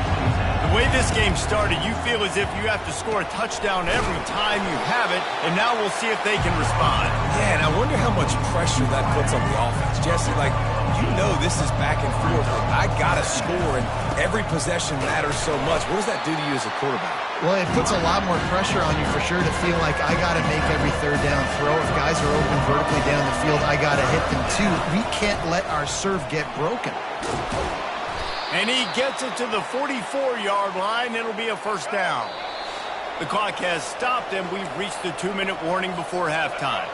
The way this game started, you feel as if you have to score a touchdown every time you have it, and now we'll see if they can respond. Yeah, and I wonder how much pressure that puts on the offense. Jesse, like, you know this is back and forth. Like, I got to score, and every possession matters so much. What does that do to you as a quarterback? Well, it puts a lot more pressure on you for sure to feel like I got to make every third down throw. If guys are open vertically down the field, I got to hit them too. We can't let our serve get broken. And he gets it to the 44-yard line. It'll be a first down. The clock has stopped, and we've reached the 2-minute warning before halftime.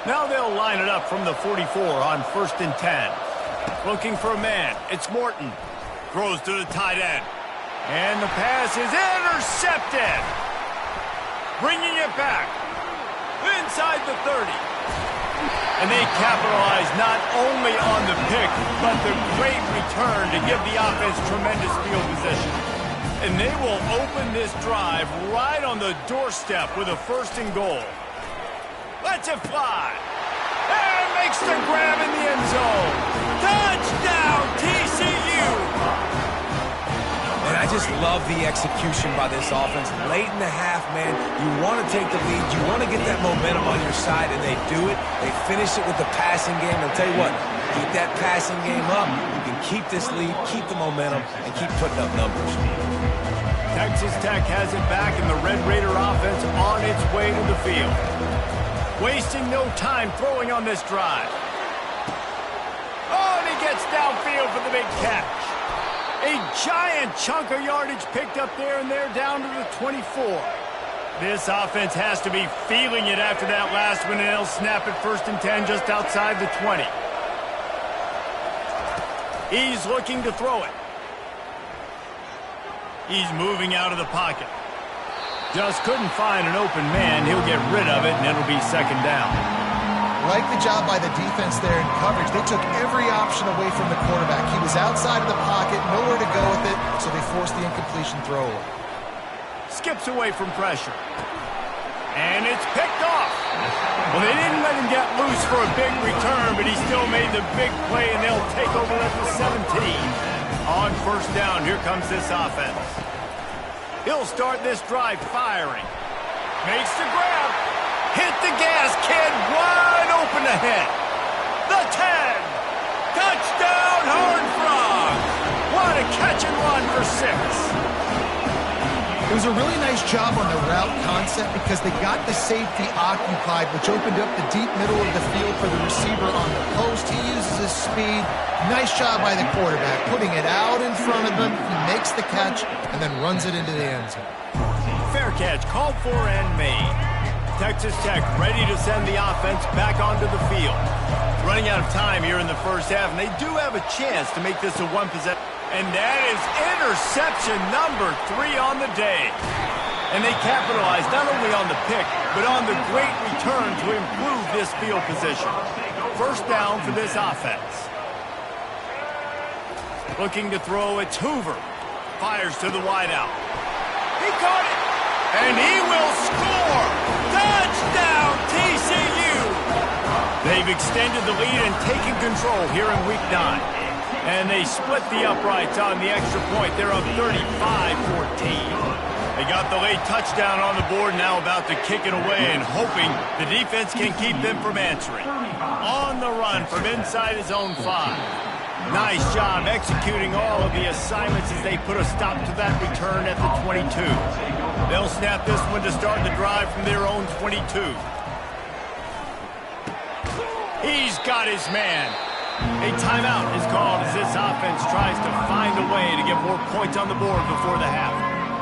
Now they'll line it up from the 44 on 1st and 10. Looking for a man. It's Morton. Throws to the tight end. And the pass is intercepted. Bringing it back. Inside the 30. And they capitalize not only on the pick, but the great return to give the offense tremendous field position. And they will open this drive right on the doorstep with a 1st and goal. Lets it fly. And makes the grab in the end zone. Touchdown, TCU! And I just love the execution by this offense. Late in the half, man, you want to take the lead. You want to get that momentum on your side, and they do it. They finish it with the passing game. I'll tell you what, keep that passing game up. You can keep this lead, keep the momentum, and keep putting up numbers. Texas Tech has it back, and the Red Raider offense on its way to the field. Wasting no time throwing on this drive. Oh, and he gets downfield for the big catch. A giant chunk of yardage picked up there, and they're down to the 24. This offense has to be feeling it after that last one, and they'll snap it 1st and 10 just outside the 20. He's looking to throw it. He's moving out of the pocket. Just couldn't find an open man. He'll get rid of it, and it'll be 2nd down. Like the job by the defense there in coverage. They took every option away from the quarterback. He was outside of the pocket, nowhere to go with it, so they forced the incompletion throw away. Skips away from pressure. And it's picked off. Well, they didn't let him get loose for a big return, but he still made the big play, and they'll take over at the 17. On 1st down, here comes this offense. He'll start this drive firing. Makes the grab. Hit the gas, kid. Wide open ahead. The 10. Touchdown, Horned Frogs. What a catch and run for 6. It was a really nice job on the route concept because they got the safety occupied, which opened up the deep middle of the field for the receiver on the post. He uses his speed. Nice job by the quarterback, putting it out in front of him. He makes the catch and then runs it into the end zone. Fair catch, called for and made. Texas Tech ready to send the offense back onto the field. Running out of time here in the 1st half, and they do have a chance to make this a one-possession. And that is interception number 3 on the day. And they capitalized not only on the pick, but on the great return to improve this field position. 1st down for this offense. Looking to throw, it's Hoover. Fires to the wideout. He caught it, and he will score. Touchdown, TCU. They've extended the lead and taken control here in Week 9. And they split the uprights on the extra point. They're up 35-14. They got the late touchdown on the board, now about to kick it away and hoping the defense can keep them from answering. On the run from inside his own 5. Nice job executing all of the assignments as they put a stop to that return at the 22. They'll snap this one to start the drive from their own 22. He's got his man. A timeout is called as this offense tries to find a way to get more points on the board before the half.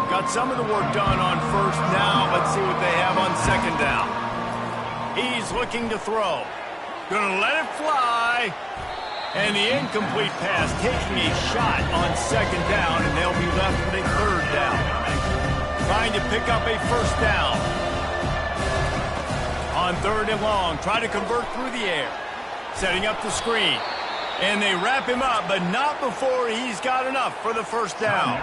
Got some of the work done on 1st down. Let's see what they have on 2nd down. He's looking to throw. Gonna let it fly. And the incomplete pass taking a shot on 2nd down, and they'll be left with a 3rd down. Trying to pick up a 1st down. On 3rd and long, try to convert through the air. Setting up the screen. And they wrap him up, but not before he's got enough for the 1st down.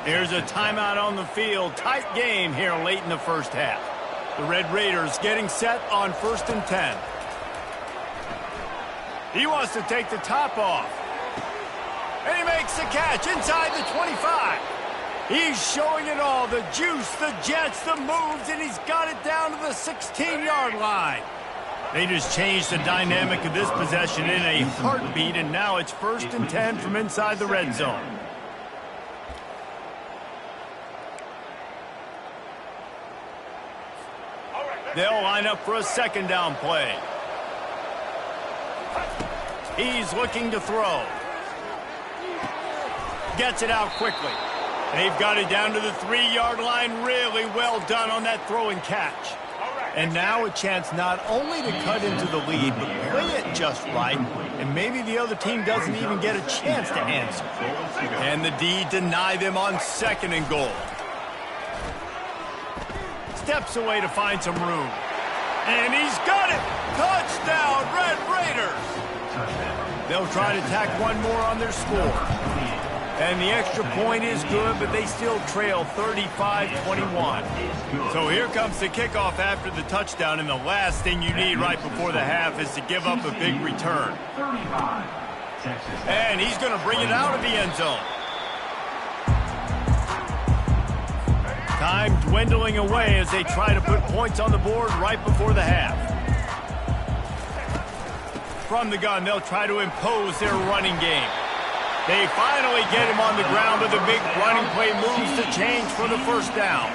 Here's a timeout on the field. Tight game here late in the 1st half. The Red Raiders getting set on 1st and 10. He wants to take the top off. And he makes the catch inside the 25. He's showing it all. The juice, the jets, the moves, and he's got it down to the 16-yard line. They just changed the dynamic of this possession in a heartbeat, and now it's 1st and 10 from inside the red zone. They'll line up for a 2nd down play. He's looking to throw. Gets it out quickly. They've got it down to the 3-yard line. Really well done on that throw and catch. And now a chance not only to cut into the lead, but play it just right, and maybe the other team doesn't even get a chance to answer. And the D deny them on 2nd and goal. Steps away to find some room. And he's got it! Touchdown, Red Raiders! They'll try to tack one more on their score. And the extra point is good, but they still trail 35-21. So here comes the kickoff after the touchdown, and the last thing you need right before the half is to give up a big return. And he's going to bring it out of the end zone. Time dwindling away as they try to put points on the board right before the half. From the gun, they'll try to impose their running game. They finally get him on the ground with a big running play, moves to change for the 1st down.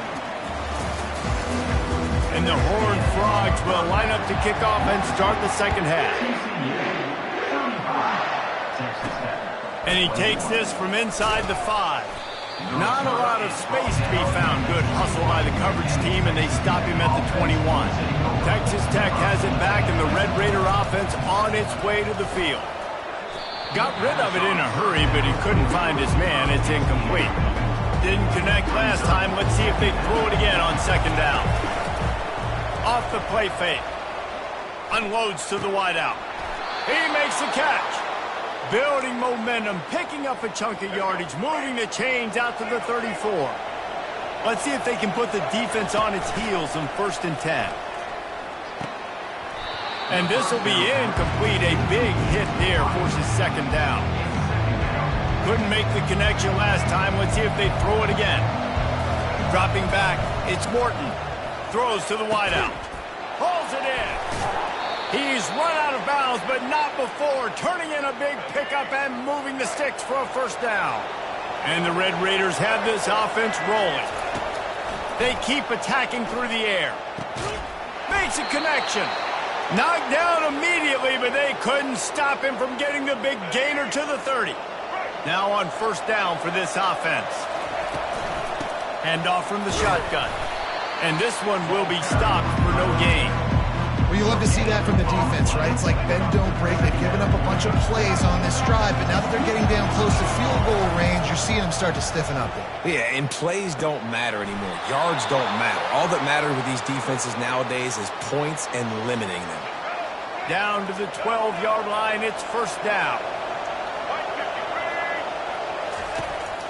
And the Horned Frogs will line up to kick off and start the 2nd half. And he takes this from inside the 5. Not a lot of space to be found. Good hustle by the coverage team, and they stop him at the 21. Texas Tech has it back, and the Red Raider offense on its way to the field. Got rid of it in a hurry, but he couldn't find his man. It's incomplete. Didn't connect last time. Let's see if they throw it again on second down. Off the play fake. Unloads to the wideout. He makes the catch. Building momentum, picking up a chunk of yardage, moving the chains out to the 34. Let's see if they can put the defense on its heels in 1st and 10. And this will be incomplete. A big hit there forces second down. Couldn't make the connection last time. Let's see if they throw it again. Dropping back, it's Morton. Throws to the wideout. Pulls it in. He's run out of bounds, but not before. Turning in a big pickup and moving the sticks for a 1st down. And the Red Raiders have this offense rolling. They keep attacking through the air. Makes a connection. Knocked down immediately, but they couldn't stop him from getting the big gainer to the 30. Now on 1st down for this offense. Handoff from the shotgun. And this one will be stopped for no gain. Well, you love to see that from the defense, right? It's like bend, don't break. They've given up a bunch of plays on this drive, but now that they're getting down close to field goal range, you're seeing them start to stiffen up there. Yeah, and plays don't matter anymore. Yards don't matter. All that matters with these defenses nowadays is points and limiting them. Down to the 12-yard line, it's 1st down.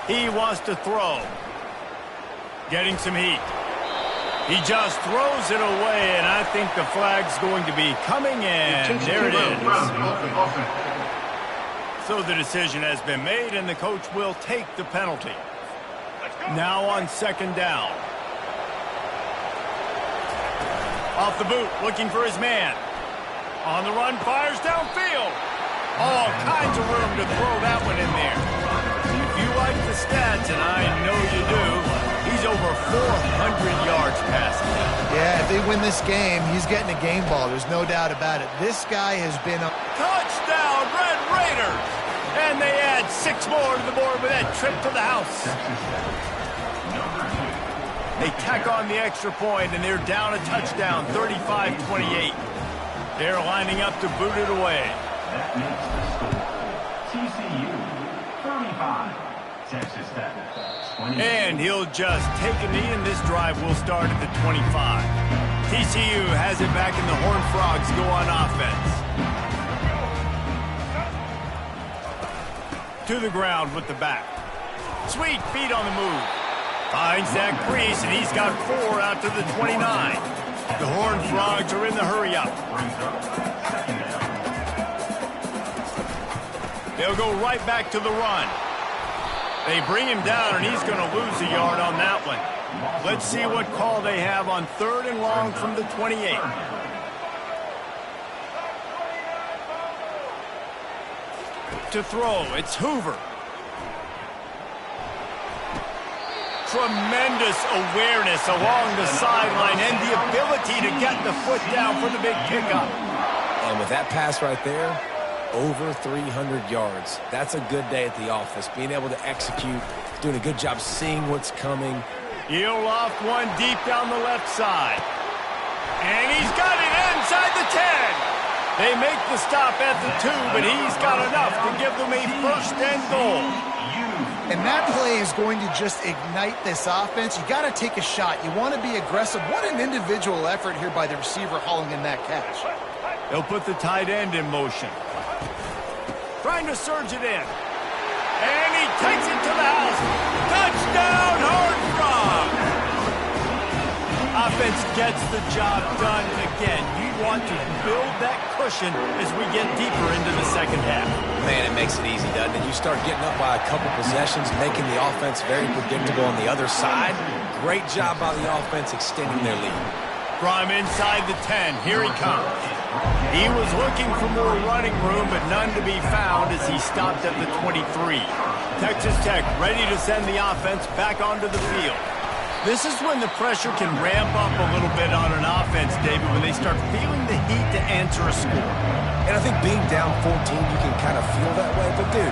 He wants to throw. Getting some heat. He just throws it away, and I think the flag's going to be coming in. There it is. So the decision has been made, and the coach will take the penalty. Now on 2nd down. Off the boot, looking for his man. On the run, fires downfield. All kinds of room to throw that one in there. If you like the stats, and I know you do, he's over 400 yards passing. Yeah, if they win this game, he's getting a game ball. There's no doubt about it. This guy has been a touchdown, Red Raiders! And they add 6 more to the board with that trip to the house. They tack on the extra point, and they're down a touchdown, 35-28. They're lining up to boot it away. That makes the score. TCU 35, Texas Tech 20. And he'll just take a knee, and this drive will start at the 25. TCU has it back, and the Horned Frogs go on offense. To the ground with the back. Sweet feet on the move. Finds that crease, and he's got 4 out to the 29. The Horned Frogs are in the hurry-up. They'll go right back to the run. They bring him down, and he's going to lose a yard on that one. Let's see what call they have on 3rd and long from the 28. To throw, it's Hoover. Tremendous awareness along the sideline and the ability to get the foot down for the big pickup. And with that pass right there, over 300 yards. That's a good day at the office. Being able to execute, doing a good job seeing what's coming. He'll loft one deep down the left side. And he's got it inside the 10. They make the stop at the 2, but he's got enough to give them a 1st and goal. And that play is going to just ignite this offense. You got to take a shot. You want to be aggressive. What an individual effort here by the receiver hauling in that catch. They'll put the tight end in motion. Trying to surge it in. And he takes it to the house. Touchdown, Horned Frogs! Offense gets the job done. And again, you want to build that cushion as we get deeper into the 2nd half. Man, it makes it easy, doesn't it? You start getting up by a couple possessions, making the offense very predictable on the other side. Great job by the offense extending their lead. From inside the 10, here he comes. He was looking for more running room, but none to be found as he stopped at the 23. Texas Tech ready to send the offense back onto the field. This is when the pressure can ramp up a little bit on an offense, David, when they start feeling the heat to answer a score. And I think being down 14, you can kind of feel that way. But, dude,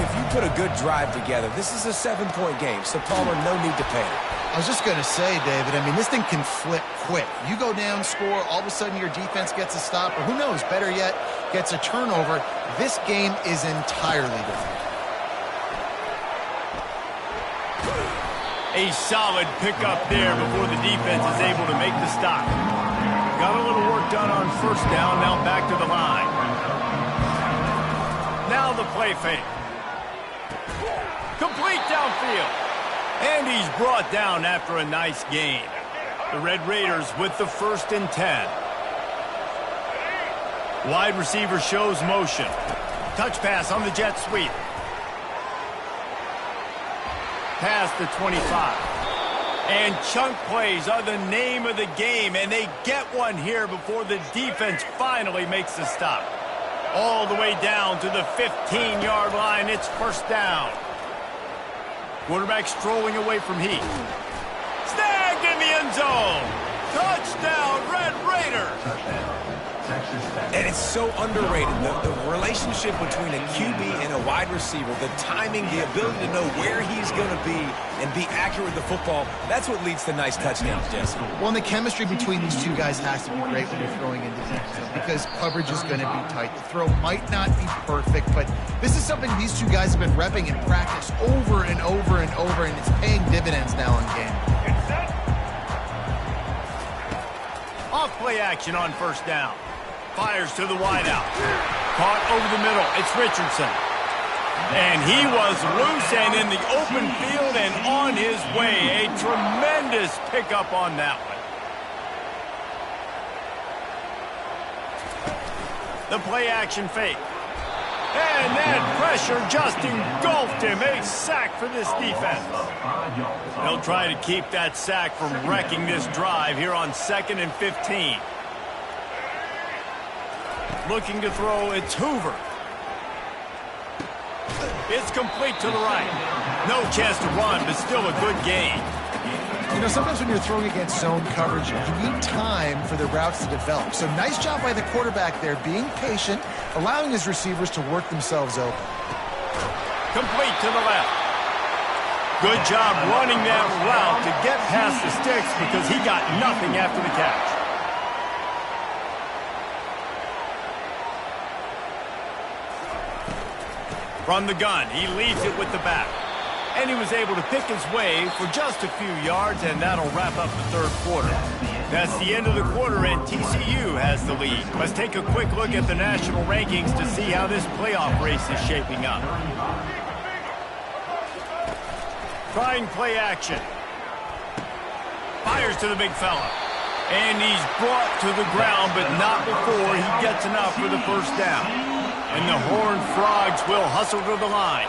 if you put a good drive together. This is a 7-point game, so Palmer, no need to panic. I was just going to say, David, I mean, this thing can flip quick. You go down, score, all of a sudden your defense gets a stop, or who knows, better yet, gets a turnover. This game is entirely different. A solid pickup there before the defense is able to make the stop. Got a little work done on first down, now back to the line. Now the play fake. Complete downfield. And he's brought down after a nice gain. The Red Raiders with the 1st and 10. Wide receiver shows motion. Touch pass on the jet sweep. Past the 25. And chunk plays are the name of the game, and they get one here before the defense finally makes the stop. All the way down to the 15-yard line. It's first down. Quarterback strolling away from heat. Snagged in the end zone. Touchdown, Red Raiders. And it's so underrated, the relationship between a QB and a wide receiver, the timing, the ability to know where he's going to be and be accurate with the football, that's what leads to nice touchdowns, Jesse. Well, and the chemistry between these two guys has to be great when you're throwing into defense because coverage is going to be tight. The throw might not be perfect, but this is something these two guys have been repping in practice over and over and over, and it's paying dividends now in game. Off play action on first down. Fires to the wideout. Caught over the middle. It's Richardson. And he was loose and in the open field and on his way. A tremendous pickup on that one. The play action fake. And that pressure just engulfed him. A sack for this defense. They'll try to keep that sack from wrecking this drive here on 2nd and 15. Looking to throw, it's Hoover. It's complete to the right. No chance to run, but still a good gain. You know, sometimes when you're throwing against zone coverage, you need time for the routes to develop. So nice job by the quarterback there, being patient, allowing his receivers to work themselves open. Complete to the left. Good job running that route to get past the sticks because he got nothing after the catch. From the gun, he leaves it with the back. And he was able to pick his way for just a few yards, and that'll wrap up the third quarter. That's the end of the quarter, and TCU has the lead. Let's take a quick look at the national rankings to see how this playoff race is shaping up. Trying play action. Fires to the big fella. And he's brought to the ground, but not before he gets enough for the first down. And the Horned Frogs will hustle to the line.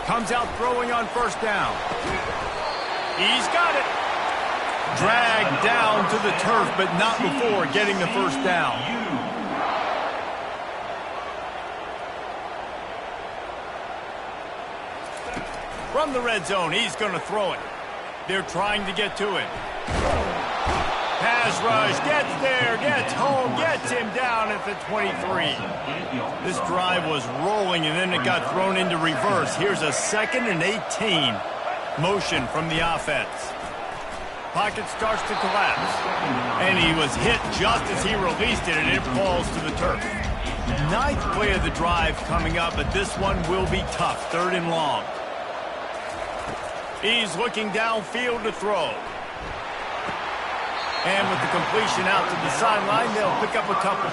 Comes out throwing on first down. He's got it. Dragged down to the turf, but not before getting the first down. From the red zone, he's going to throw it. They're trying to get to it. Pass rush, gets there, gets home, gets him down at the 23. This drive was rolling, and then it got thrown into reverse. Here's a 2nd and 18. Motion from the offense. Pocket starts to collapse. And he was hit just as he released it, and it falls to the turf. 9th play of the drive coming up, but this one will be tough. 3rd and long. He's looking downfield to throw. And with the completion out to the sideline, they'll pick up a couple.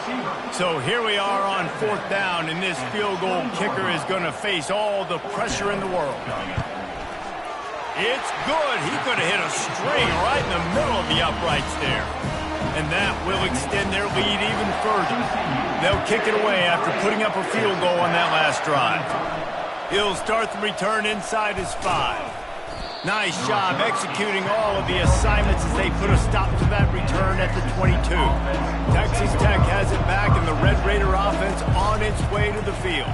So here we are on 4th down, and this field goal kicker is going to face all the pressure in the world. It's good. He could have hit a string right in the middle of the uprights there. And that will extend their lead even further. They'll kick it away after putting up a field goal on that last drive. He'll start the return inside his 5. Nice job executing all of the assignments as they put a stop to that return at the 22. Texas Tech has it back, and the Red Raider offense on its way to the field.